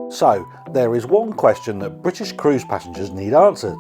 So, there is one question that British cruise passengers need answered.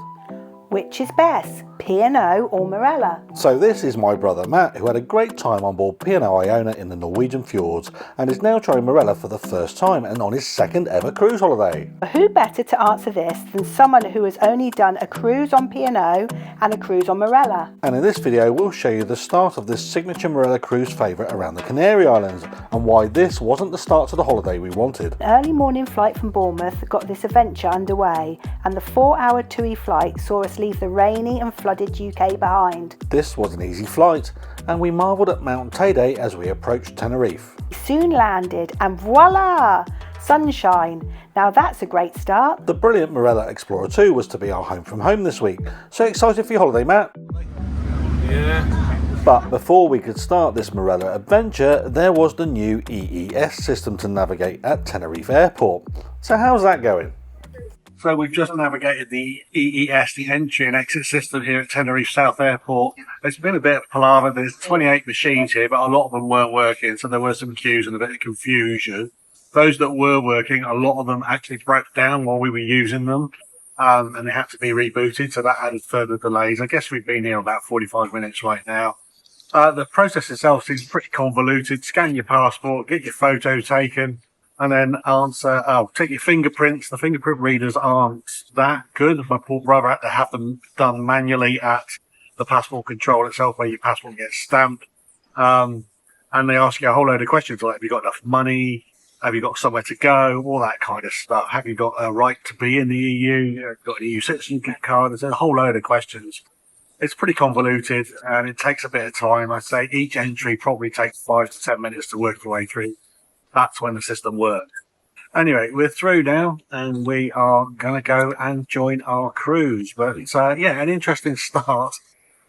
Which is best, P&O or Marella? So this is my brother Matt, who had a great time on board P&O Iona in the Norwegian fjords and is now trying Marella for the first time and on his second ever cruise holiday. Who better to answer this than someone who has only done a cruise on P&O and a cruise on Marella? And in this video we'll show you the start of this signature Marella cruise favourite around the Canary Islands and why this wasn't the start to the holiday we wanted. An early morning flight from Bournemouth got this adventure underway, and the 4-hour TUI flight saw us leave the rainy and flooded UK behind. This was an easy flight and we marvelled at Mount Teide as we approached Tenerife. We soon landed and voila! Sunshine. Now that's a great start. The brilliant Marella Explorer 2 was to be our home from home this week. So excited for your holiday, Matt? Yeah. But before we could start this Marella adventure, there was the new EES system to navigate at Tenerife Airport. So how's that going? So we've just navigated the EES, the entry and exit system here at Tenerife South Airport. It's been a bit of palaver. There's 28 machines here, but a lot of them weren't working, so there were some queues and a bit of confusion. Those that were working, a lot of them actually broke down while we were using them, and they had to be rebooted, so that added further delays. I guess we've been here about 45 minutes right now. The process itself seems pretty convoluted. Scan your passport, get your photo taken, and then take your fingerprints. The fingerprint readers aren't that good. My poor brother had to have them done manually at the passport control itself, where your passport gets stamped. And they ask you a whole load of questions like, have you got enough money? Have you got somewhere to go? All that kind of stuff. Have you got a right to be in the EU? Have you got an EU citizenship card? There's a whole load of questions. It's pretty convoluted and it takes a bit of time. I'd say each entry probably takes 5 to 10 minutes to work your way through. That's when the system works. Anyway, we're through now and we are going to go and join our cruise. But it's, an interesting start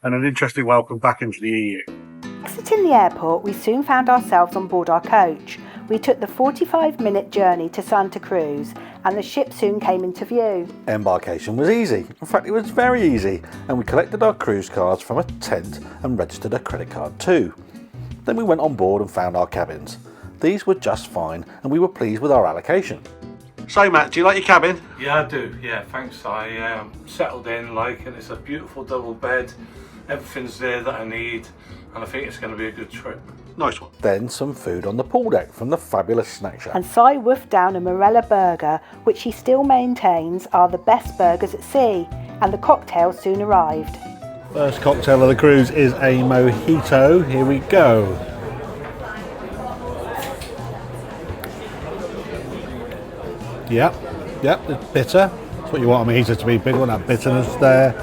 and an interesting welcome back into the EU. Exiting the airport, we soon found ourselves on board our coach. We took the 45-minute journey to Santa Cruz and the ship soon came into view. Embarkation was easy. In fact, it was very easy, and we collected our cruise cards from a tent and registered a credit card too. Then we went on board and found our cabins. These were just fine and we were pleased with our allocation. So Matt, do you like your cabin? Yeah, I do. Yeah, thanks. I settled in and it's a beautiful double bed. Everything's there that I need and I think it's going to be a good trip. Nice one. Then some food on the pool deck from the fabulous snack shack. And Si woofed down a Marella burger, which he still maintains are the best burgers at sea, and the cocktails soon arrived. First cocktail of the cruise is a mojito. Here we go. Yep, it's bitter. That's what you want a mojito to be, big one, that bitterness there.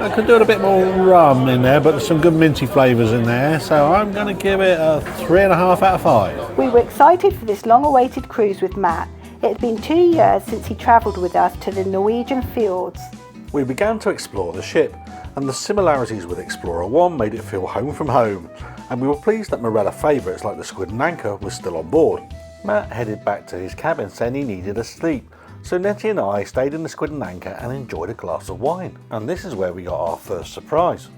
I could do a bit more rum in there, but there's some good minty flavours in there, so I'm going to give it a 3.5 out of 5. We were excited for this long-awaited cruise with Matt. It had been 2 years since he travelled with us to the Norwegian fjords. We began to explore the ship, and the similarities with Explorer 1 made it feel home from home, and we were pleased that Marella favourites like the Squid and Anchor was still on board. Matt headed back to his cabin saying he needed a sleep, so Nettie and I stayed in the Squid and Anchor and enjoyed a glass of wine. And this is where we got our first surprise.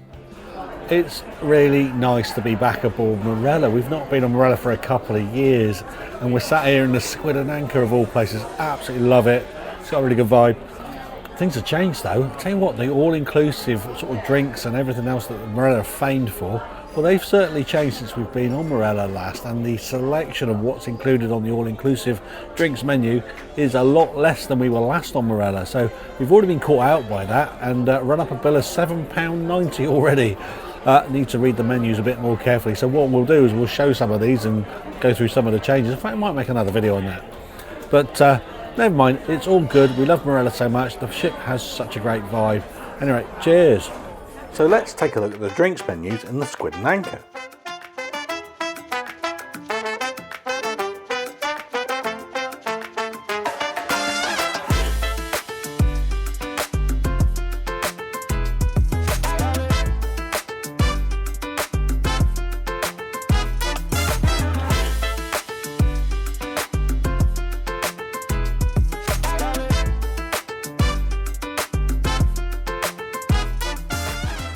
It's really nice to be back aboard Marella. We've not been on Marella for a couple of years and we're sat here in the Squid and Anchor of all places. Absolutely love it. It's got a really good vibe. Things have changed though. I'll tell you what, the all-inclusive sort of drinks and everything else that Marella are famed for, well, they've certainly changed since we've been on Marella last, and the selection of what's included on the all-inclusive drinks menu is a lot less than we were last on Marella. So we've already been caught out by that and run up a bill of £7.90 already. Need to read the menus a bit more carefully. So what we'll do is we'll show some of these and go through some of the changes. In fact, I might make another video on that. But never mind, it's all good. We love Marella so much. The ship has such a great vibe. Anyway, cheers. So let's take a look at the drinks menus in the Squid and Anchor.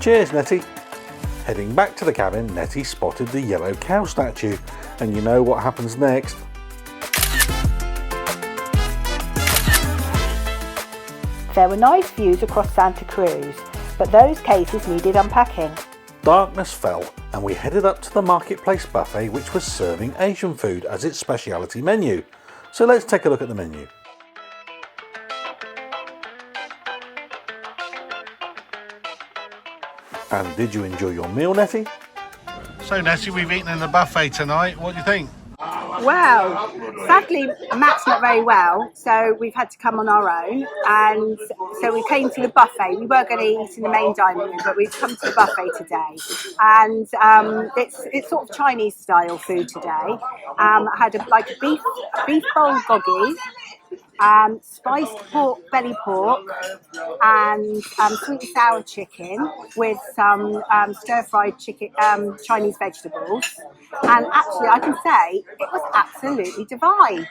Cheers, Nettie. Heading back to the cabin, Nettie spotted the yellow cow statue, and you know what happens next. There were nice views across Santa Cruz, but those cases needed unpacking. Darkness fell and we headed up to the Marketplace buffet, which was serving Asian food as its speciality menu. So let's take a look at the menu. And did you enjoy your meal, Nettie? So Nettie, we've eaten in the buffet tonight. What do you think? Well, sadly Matt's not very well, so we've had to come on our own, and so we came to the buffet. We were going to eat in the main dining room, but we've come to the buffet today, and it's sort of Chinese style food today. I had a beef bulgogi, spiced pork, belly pork, and sweet and sour chicken with some stir-fried chicken, Chinese vegetables. And actually, I can say it was absolutely divine.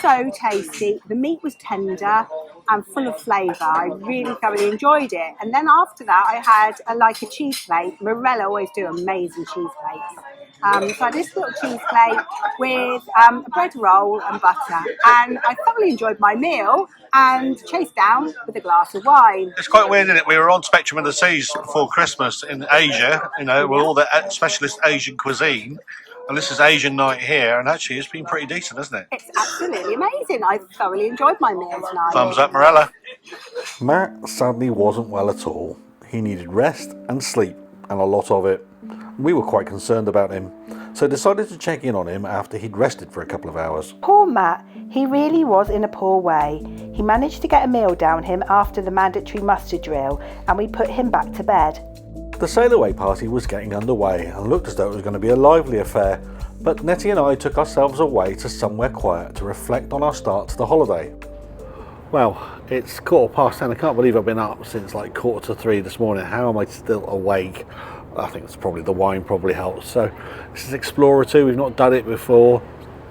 So tasty. The meat was tender and full of flavour. I really thoroughly enjoyed it. And then after that, I had a cheese plate. Marella always do amazing cheese plates. So I had this little cheese plate with a bread roll and butter, and I thoroughly enjoyed my meal and chased down with a glass of wine. It's quite weird, isn't it? We were on Spectrum of the Seas before Christmas in Asia, with all the specialist Asian cuisine. And this is Asian night here, and actually it's been pretty decent, hasn't it? It's absolutely amazing. I thoroughly enjoyed my meal tonight. Thumbs up, Marella. Matt sadly wasn't well at all. He needed rest and sleep, and a lot of it. We were quite concerned about him, so decided to check in on him after he'd rested for a couple of hours. Poor Matt, he really was in a poor way. He managed to get a meal down him after the mandatory muster drill, and we put him back to bed. The sail away party was getting underway and looked as though it was going to be a lively affair, but Nettie and I took ourselves away to somewhere quiet to reflect on our start to the holiday. Well, it's 10:15. I can't believe I've been up since like 2:45 this morning. How am I still awake? I think it's probably the wine probably helps. So this is Explorer 2. We've not done it before.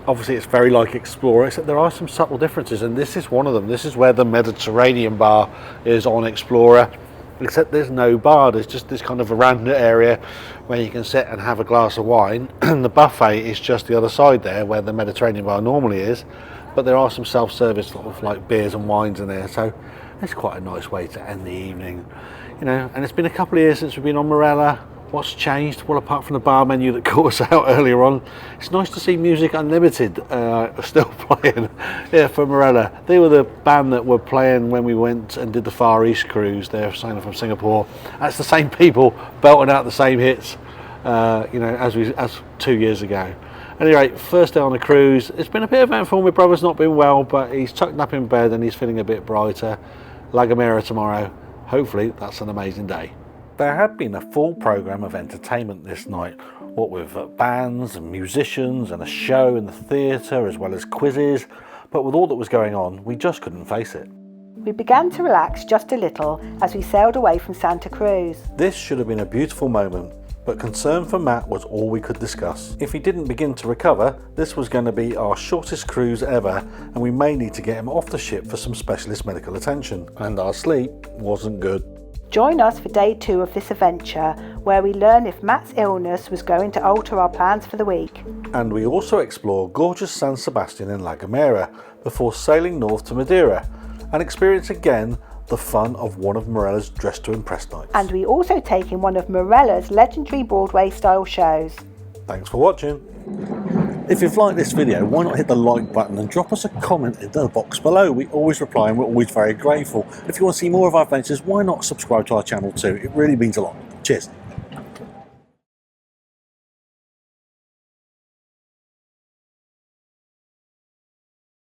Obviously it's very like Explorer, except there are some subtle differences, and this is one of them. This is where the Mediterranean bar is on Explorer, except there's no bar. There's just this kind of veranda area where you can sit and have a glass of wine, and the buffet is just the other side there where the Mediterranean bar normally is, but there are some self-service sort of like beers and wines in there, so it's quite a nice way to end the evening, and it's been a couple of years since we've been on Marella. What's changed? Well, apart from the bar menu that caught us out earlier on, it's nice to see Music Unlimited still playing for Marella. They were the band that were playing when we went and did the Far East cruise. They're signing from Singapore. That's the same people belting out the same hits, as 2 years ago. Anyway, first day on a cruise. It's been a bit eventful. My brother's not been well, but he's tucked up in bed and he's feeling a bit brighter. La Gomera tomorrow. Hopefully that's an amazing day. There had been a full programme of entertainment this night, what with bands and musicians and a show in the theatre as well as quizzes, but with all that was going on, we just couldn't face it. We began to relax just a little as we sailed away from Santa Cruz. This should have been a beautiful moment, but concern for Matt was all we could discuss. If he didn't begin to recover, this was going to be our shortest cruise ever, and we may need to get him off the ship for some specialist medical attention, and our sleep wasn't good. Join us for day 2 of this adventure, where we learn if Matt's illness was going to alter our plans for the week. And we also explore gorgeous San Sebastian in La Gomera before sailing north to Madeira and experience again the fun of one of Marella's Dress to Impress nights. And we also take in one of Marella's legendary Broadway style shows. Thanks for watching. If you've liked this video, why not hit the like button and drop us a comment in the box below. We always reply and we're always very grateful. If you want to see more of our adventures, why not subscribe to our channel too? It really means a lot. Cheers.